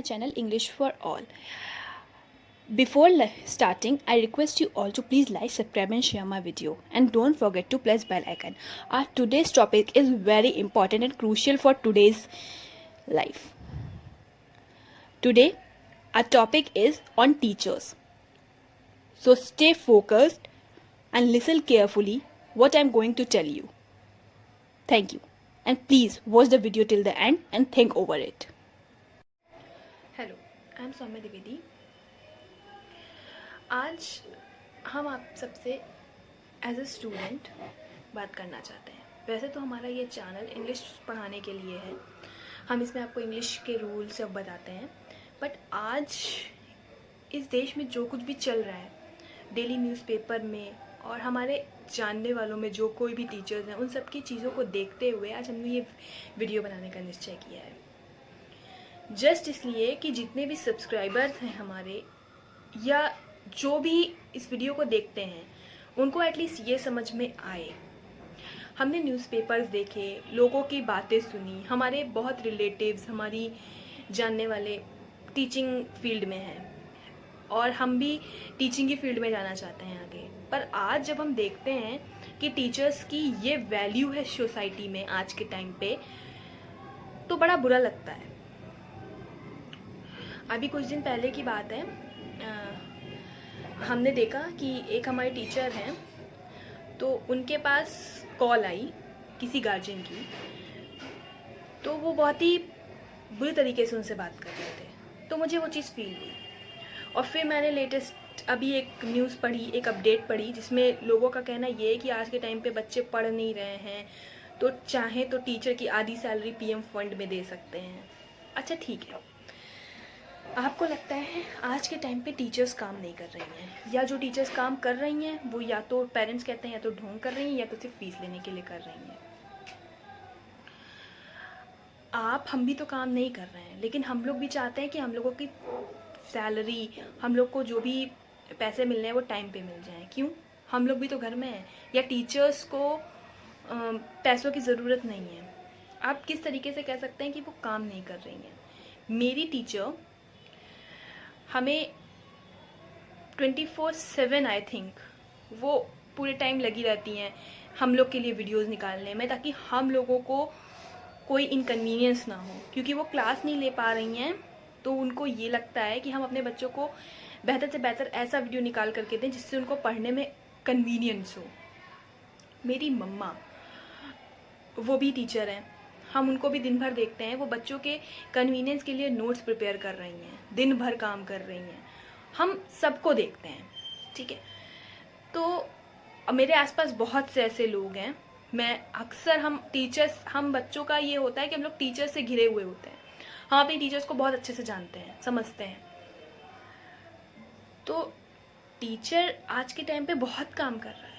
my channel English for All. Before starting, I request you all to please like, subscribe and share my video, and don't forget to press bell icon. Our today's topic is very important and crucial for today's life. Today our topic is on teachers. So stay focused and listen carefully what I am going to tell you. Thank you, and please watch the video till the end and think over it. Hello, I am Saumya Dwivedi. आज हम आप सबसे as a student बात करना चाहते हैं। वैसे तो हमारा ये चैनल इंग्लिश पढ़ाने के लिए है, हम इसमें आपको इंग्लिश के रूल सब बताते हैं। बट आज इस देश में जो कुछ भी चल रहा है, डेली न्यूज़पेपर में और हमारे जानने वालों में जो कोई भी टीचर्स हैं, उन सब की चीज़ों को देखते हुए आज हमने ये वीडियो बनाने का निश्चय किया है। जस्ट इसलिए कि जितने भी सब्सक्राइबर्स हैं हमारे, या जो भी इस वीडियो को देखते हैं, उनको एटलीस्ट ये समझ में आए। हमने न्यूज़पेपर्स देखे, लोगों की बातें सुनी, हमारे बहुत रिलेटिव्स, हमारी जानने वाले टीचिंग फील्ड में हैं और हम भी टीचिंग की फील्ड में जाना चाहते हैं आगे। पर आज जब हम देखते हैं कि टीचर्स की ये वैल्यू है सोसाइटी में आज के टाइम पे, तो बड़ा बुरा लगता है। अभी कुछ दिन पहले की बात है, हमने देखा कि एक हमारे टीचर हैं, तो उनके पास कॉल आई किसी गार्जियन की, तो वो बहुत ही बुरी तरीके से उनसे बात कर रहे थे। तो मुझे वो चीज़ फील हुई और फिर मैंने लेटेस्ट अभी एक न्यूज़ पढ़ी, एक अपडेट पढ़ी, जिसमें लोगों का कहना ये है कि आज के टाइम पे बच्चे पढ़ नहीं रहे हैं, तो चाहे तो टीचर की आधी सैलरी पीएम फंड में दे सकते हैं। अच्छा ठीक है, आपको लगता है आज के टाइम पे टीचर्स काम नहीं कर रही हैं, या जो टीचर्स काम कर रही हैं वो या तो पेरेंट्स कहते हैं या तो ढोंग कर रही हैं, या तो सिर्फ फीस लेने के लिए कर रही हैं। हम भी तो काम नहीं कर रहे हैं, लेकिन हम लोग भी चाहते हैं कि हम लोगों की सैलरी, हम लोग को जो भी पैसे मिल रहे हैं वो टाइम पे मिल जाएं। क्यों? हम लोग भी तो घर में हैं। या टीचर्स को पैसों की ज़रूरत नहीं है। आप किस तरीके से कह सकते हैं कि वो काम नहीं कर रही हैं? मेरी टीचर हमें 24/7 आई थिंक वो पूरे टाइम लगी रहती हैं हम लोग के लिए वीडियोस निकालने में, ताकि हम लोगों को कोई इनकन्वीनियंस ना हो। क्योंकि वो क्लास नहीं ले पा रही हैं, तो उनको ये लगता है कि हम अपने बच्चों को बेहतर से बेहतर ऐसा वीडियो निकाल करके दें जिससे उनको पढ़ने में कन्वीनियंस हो। मेरी मम्मा, वो भी टीचर हैं, हम उनको भी दिन भर देखते हैं, वो बच्चों के कन्वीनियंस के लिए नोट्स प्रिपेयर कर रही हैं, दिन भर काम कर रही हैं, हम सबको देखते हैं। ठीक है, तो मेरे आसपास बहुत से ऐसे लोग हैं। मैं अक्सर, हम बच्चों का ये होता है कि हम लोग टीचर से घिरे हुए होते हैं, हम अपने टीचर्स को बहुत अच्छे से जानते हैं, समझते हैं। तो टीचर आज के टाइम पे बहुत काम कर रहा है।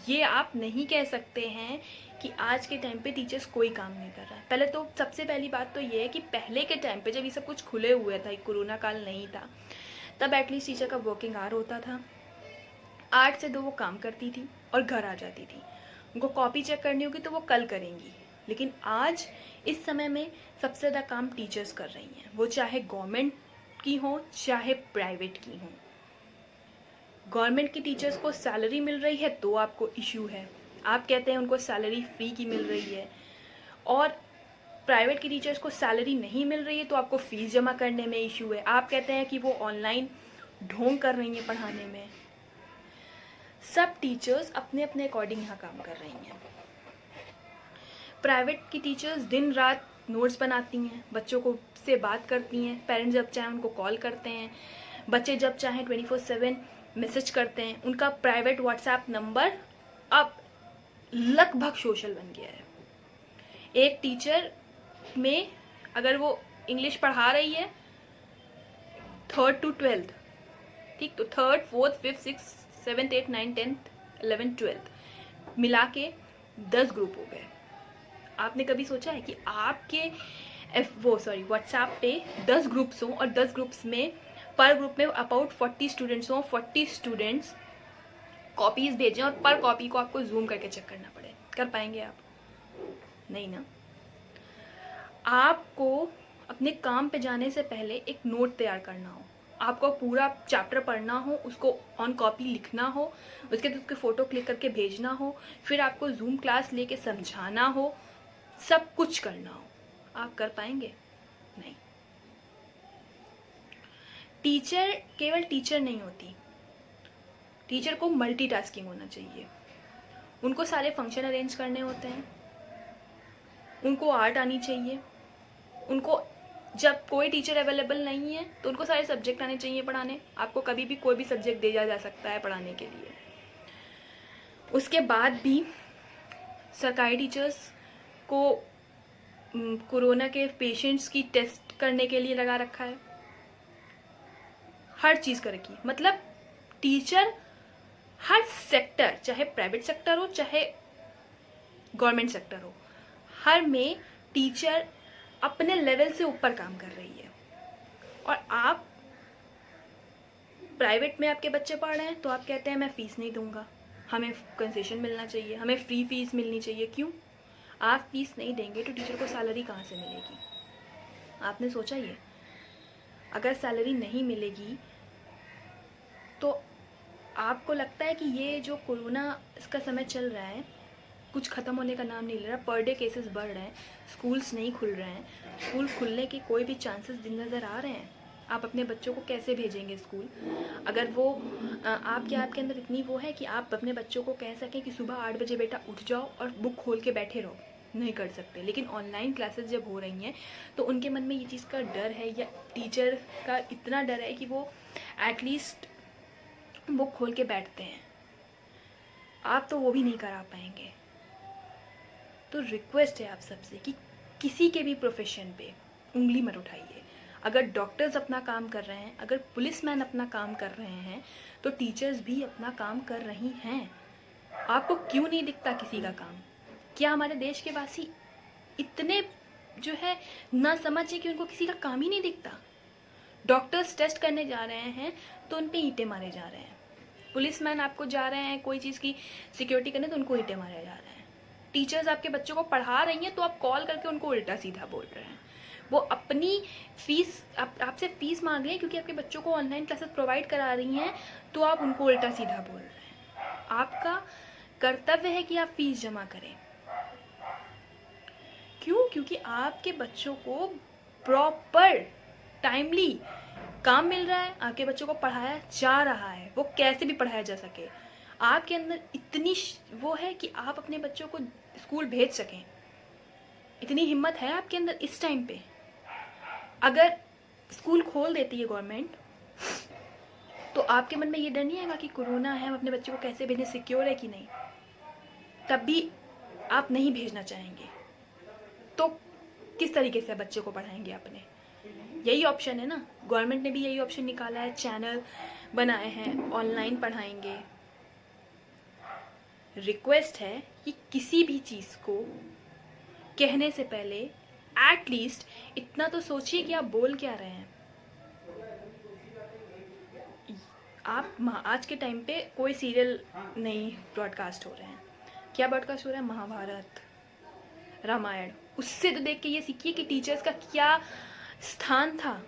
ये आप नहीं कह सकते हैं कि आज के टाइम पे टीचर्स कोई काम नहीं कर रहा है। पहले तो सबसे पहली बात तो ये है कि पहले के टाइम पे जब ये सब कुछ खुले हुए था, कोरोना काल नहीं था, तब एटलीस्ट टीचर का वर्किंग आवर होता था, 8 से 2 वो काम करती थी और घर आ जाती थी। उनको कॉपी चेक करनी होगी तो वो कल करेंगी। लेकिन आज इस समय में सबसे ज़्यादा काम टीचर्स कर रही हैं, वो चाहे गवर्नमेंट की हो चाहे प्राइवेट की हो। गवर्नमेंट की टीचर्स को सैलरी मिल रही है तो आपको इश्यू है, आप कहते हैं उनको सैलरी फ्री की मिल रही है, और प्राइवेट की टीचर्स को सैलरी नहीं मिल रही है तो आपको फीस जमा करने में इश्यू है। आप कहते हैं कि वो ऑनलाइन ढोंग कर रही हैं पढ़ाने में। सब टीचर्स अपने अपने अकॉर्डिंग यहाँ काम कर रही हैं। प्राइवेट की टीचर्स दिन रात नोट्स बनाती हैं, बच्चों को से बात करती हैं, पेरेंट्स जब चाहें उनको कॉल करते हैं, बच्चे जब चाहें 24/7 मैसेज करते हैं। उनका प्राइवेट व्हाट्सएप नंबर अब लगभग सोशल बन गया है। एक टीचर में अगर वो इंग्लिश पढ़ा रही है 3rd to 12th, ठीक, तो 3rd, 4th, 5th, 6th, 7th, 8th, 9th, 10th, 11th, 12th मिला के 10 ग्रुप हो गए। आपने कभी सोचा है कि आपके व्हाट्सएप पे 10 ग्रुप्स हों और 10 ग्रुप्स में पर ग्रुप में अबाउट 40 स्टूडेंट्स हों, 40 स्टूडेंट्स कॉपीज भेजें और पर कॉपी को आपको जूम करके चेक करना पड़े? कर पाएंगे आप? नहीं ना। आपको अपने काम पे जाने से पहले एक नोट तैयार करना हो, आपको पूरा चैप्टर पढ़ना हो, उसको ऑन कॉपी लिखना हो, उसके बाद उसके फ़ोटो क्लिक करके भेजना हो, फिर आपको जूम क्लास लेके समझाना हो, सब कुछ करना हो, आप कर पाएंगे? नहीं। टीचर केवल टीचर नहीं होती, टीचर को मल्टीटास्किंग होना चाहिए। उनको सारे फंक्शन अरेंज करने होते हैं, उनको आर्ट आनी चाहिए, उनको जब कोई टीचर अवेलेबल नहीं है तो उनको सारे सब्जेक्ट आने चाहिए पढ़ाने। आपको कभी भी कोई भी सब्जेक्ट दिया जा सकता है पढ़ाने के लिए। उसके बाद भी सरकारी टीचर्स को कोरोना के पेशेंट्स की टेस्ट करने के लिए लगा रखा है, हर चीज़ कर रखी। मतलब टीचर हर सेक्टर, चाहे प्राइवेट सेक्टर हो चाहे गवर्नमेंट सेक्टर हो, हर में टीचर अपने लेवल से ऊपर काम कर रही है। और आप प्राइवेट में आपके बच्चे पढ़ रहे हैं तो आप कहते हैं मैं फ़ीस नहीं दूंगा, हमें कंसेशन मिलना चाहिए, हमें फ्री फीस मिलनी चाहिए। क्यों? आप फीस नहीं देंगे तो टीचर को सैलरी कहाँ से मिलेगी? आपने सोचा ये? अगर सैलरी नहीं मिलेगी तो आपको लगता है कि ये जो कोरोना इसका समय चल रहा है कुछ ख़त्म होने का नाम नहीं ले रहा। पर डे केसेस बढ़ रहे हैं, स्कूल्स नहीं खुल रहे हैं, स्कूल खुलने के कोई भी चांसेस दिन नज़र आ रहे हैं। आप अपने बच्चों को कैसे भेजेंगे स्कूल? अगर वो आपके अंदर इतनी वो है कि आप अपने बच्चों को कह सकें कि सुबह 8 बजे बेटा उठ जाओ और बुक खोल के बैठे रहो, नहीं कर सकते। लेकिन ऑनलाइन क्लासेस जब हो रही हैं तो उनके मन में ये चीज़ का डर है, या टीचर का इतना डर है कि वो एटलीस्ट बुक खोल के बैठते हैं। आप तो वो भी नहीं करा पाएंगे। तो रिक्वेस्ट है आप सबसे कि किसी के भी प्रोफेशन पे उंगली मत उठाइए। अगर डॉक्टर्स अपना काम कर रहे हैं, अगर पुलिसमैन अपना काम कर रहे हैं, तो टीचर्स भी अपना काम कर रही हैं। आपको क्यों नहीं दिखता किसी का काम? क्या हमारे देश के वासी इतने जो है ना समझे कि उनको किसी का काम ही नहीं दिखता? डॉक्टर्स टेस्ट करने जा रहे हैं तो उन पे ईंटें मारे जा रहे हैं। पुलिसमैन आपको जा रहे हैं कोई चीज़ की सिक्योरिटी करने तो उनको ईंटें मारे जा रहे हैं। टीचर्स आपके बच्चों को पढ़ा रही हैं तो आप कॉल करके उनको उल्टा सीधा बोल रहे हैं। वो अपनी फीस आपसे फीस मांग रही हैं क्योंकि आपके बच्चों को ऑनलाइन क्लासेस प्रोवाइड करा रही हैं, तो आप उनको उल्टा सीधा बोल रहे हैं। आपका कर्तव्य है कि आप फीस जमा करें। क्यों? क्योंकि आपके बच्चों को प्रॉपर टाइमली काम मिल रहा है, आपके बच्चों को पढ़ाया जा रहा है, वो कैसे भी पढ़ाया जा सके। आपके अंदर इतनी वो है कि आप अपने बच्चों को स्कूल भेज सकें, इतनी हिम्मत है आपके अंदर इस टाइम पे। अगर स्कूल खोल देती है गवर्नमेंट तो आपके मन में ये डर नहीं आएगा कि कोरोना है, हम अपने बच्चों को कैसे भेजें, सिक्योर है कि नहीं? तब भी आप नहीं भेजना चाहेंगे तो किस तरीके से बच्चे को पढ़ाएंगे अपने? यही ऑप्शन है ना, गवर्नमेंट ने भी यही ऑप्शन निकाला है, चैनल बनाए हैं, ऑनलाइन पढ़ाएंगे। रिक्वेस्ट है कि किसी भी चीज़ को कहने से पहले एटलीस्ट इतना तो सोचिए कि आप बोल क्या रहे हैं। आप आज के टाइम पे कोई सीरियल नहीं ब्रॉडकास्ट हो रहे हैं। क्या ब्रॉडकास्ट हो रहा है? महाभारत, रामायण। उससे तो देख के ये सीखिए कि टीचर्स का क्या स्थान था।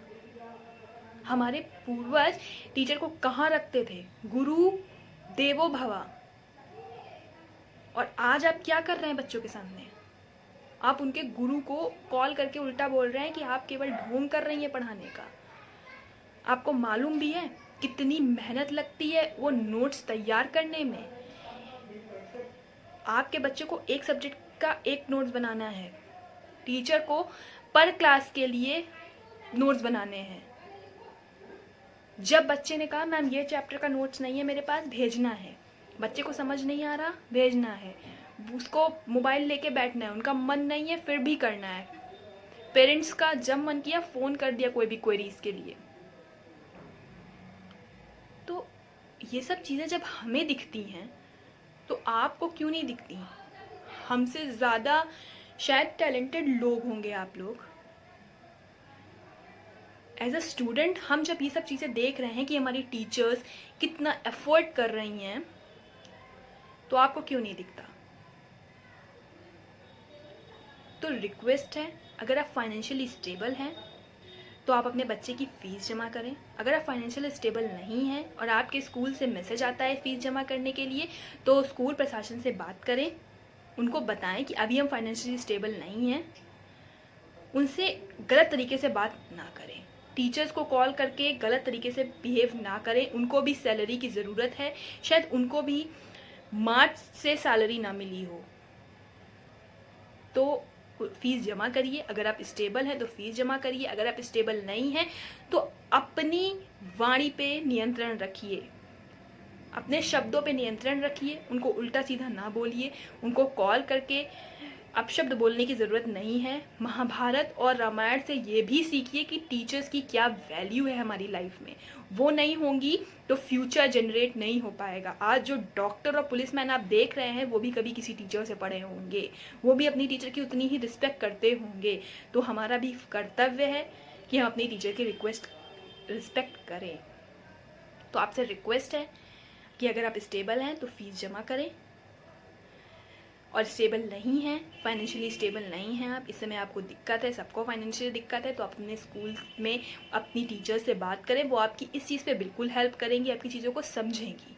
हमारे पूर्वज टीचर को कहाँ रखते थे? गुरु देवो भवा। और आज आप क्या कर रहे हैं बच्चों के सामने? आप उनके गुरु को कॉल करके उल्टा बोल रहे हैं कि आप केवल ढोंग कर रही हैं पढ़ाने का। आपको मालूम भी है कितनी मेहनत लगती है वो नोट्स तैयार करने में। आपके बच्चे को एक सब्जेक्ट का एक नोट्स बनाना है, टीचर को पर क्लास के लिए नोट्स बनाने हैं। जब बच्चे ने कहा मैम ये चैप्टर का नोट्स नहीं है मेरे पास, भेजना है, बच्चे को समझ नहीं आ रहा, भेजना है, उसको मोबाइल लेके बैठना है, उनका मन नहीं है फिर भी करना है, पेरेंट्स का जब मन किया फ़ोन कर दिया कोई भी क्वेरीज के लिए। तो ये सब चीज़ें जब हमें दिखती हैं तो आपको क्यों नहीं दिखती? हमसे ज़्यादा शायद टैलेंटेड लोग होंगे आप लोग। एज अ स्टूडेंट हम जब ये सब चीज़ें देख रहे हैं कि हमारी टीचर्स कितना एफर्ट कर रही हैं, तो आपको क्यों नहीं दिखता? तो रिक्वेस्ट है, अगर आप फाइनेंशियली स्टेबल हैं तो आप अपने बच्चे की फ़ीस जमा करें। अगर आप फाइनेंशियल स्टेबल नहीं हैं और आपके स्कूल से मैसेज आता है फ़ीस जमा करने के लिए, तो स्कूल प्रशासन से बात करें, उनको बताएं कि अभी हम फाइनेंशियली स्टेबल नहीं हैं। उनसे गलत तरीके से बात ना करें, टीचर्स को कॉल करके गलत तरीके से बिहेव ना करें। उनको भी सैलरी की ज़रूरत है, शायद उनको भी मार्च से सैलरी ना मिली हो। तो फीस जमा करिए। अगर आप स्टेबल हैं तो फीस जमा करिए। अगर आप स्टेबल नहीं हैं तो अपनी वाणी पे नियंत्रण रखिए, अपने शब्दों पे नियंत्रण रखिए। उनको उल्टा सीधा ना बोलिए, उनको कॉल करके अपशब्द बोलने की ज़रूरत नहीं है। महाभारत और रामायण से ये भी सीखिए कि टीचर्स की क्या वैल्यू है हमारी लाइफ में। वो नहीं होंगी तो फ्यूचर जनरेट नहीं हो पाएगा। आज जो डॉक्टर और पुलिसमैन आप देख रहे हैं वो भी कभी किसी टीचर से पढ़े होंगे, वो भी अपनी टीचर की उतनी ही रिस्पेक्ट करते होंगे। तो हमारा भी कर्तव्य है कि हम अपनी टीचर की रिस्पेक्ट करें। तो आपसे रिक्वेस्ट है कि अगर आप स्टेबल हैं तो फीस जमा करें, और स्टेबल नहीं है, फाइनेंशियली स्टेबल नहीं हैं आप, इस समय आपको दिक्कत है, सबको फाइनेंशियली दिक्कत है, तो आप अपने स्कूल में अपनी टीचर से बात करें। वो आपकी इस चीज़ पे बिल्कुल हेल्प करेंगी, आपकी चीज़ों को समझेंगी।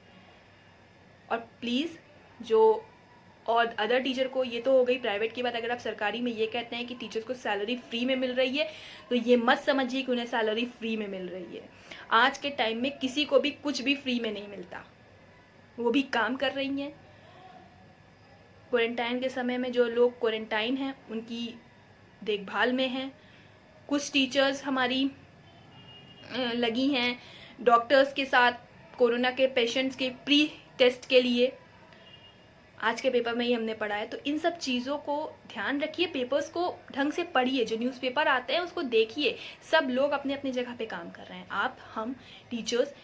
और प्लीज़ जो और अदर टीचर को, ये तो हो गई प्राइवेट की बात। अगर आप सरकारी में ये कहते हैं कि टीचर्स को सैलरी फ्री में मिल रही है, तो ये मत समझिए कि उन्हें सैलरी फ्री में मिल रही है। आज के टाइम में किसी को भी कुछ भी फ्री में नहीं मिलता, वो भी काम कर रही हैं। क्वारंटाइन के समय में जो लोग क्वारंटाइन हैं उनकी देखभाल में हैं। कुछ टीचर्स हमारी लगी हैं डॉक्टर्स के साथ कोरोना के पेशेंट्स के प्री टेस्ट के लिए। आज के पेपर में ही हमने पढ़ा है। तो इन सब चीज़ों को ध्यान रखिए, पेपर्स को ढंग से पढ़िए, जो न्यूज़पेपर आते हैं उसको देखिए। सब लोग अपने अपने जगह पे काम कर रहे हैं, आप, हम, टीचर्स।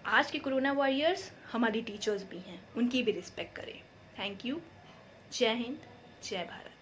आज के कोरोना वॉरियर्स हमारी टीचर्स भी हैं, उनकी भी रिस्पेक्ट करें। Thank you. जय हिंद, जय भारत।